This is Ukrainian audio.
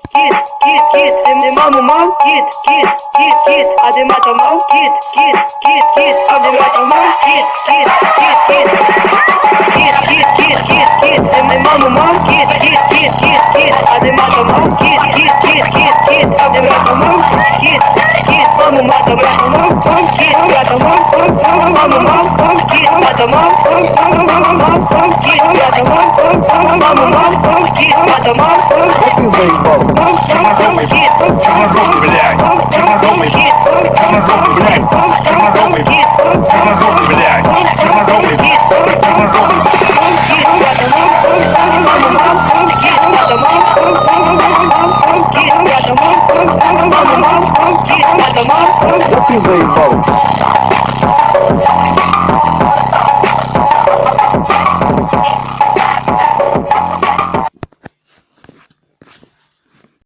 Ты маму мам, кит, а ты мата мам, кит, а ты мата мам, кит, ты маму мам, кит, а ты мата мам, кит, а ты мата мам, кит, маму мата мам, кит, мата мам, маму мам, кит, мата мам, кит, мата мам, маму мам, кит, мата мам. Ты заебал. Черножопый, черножопый, блядь, черножопый, черножопый, блядь, черножопый, черножопый, блядь, черножопый, Да ты заебал.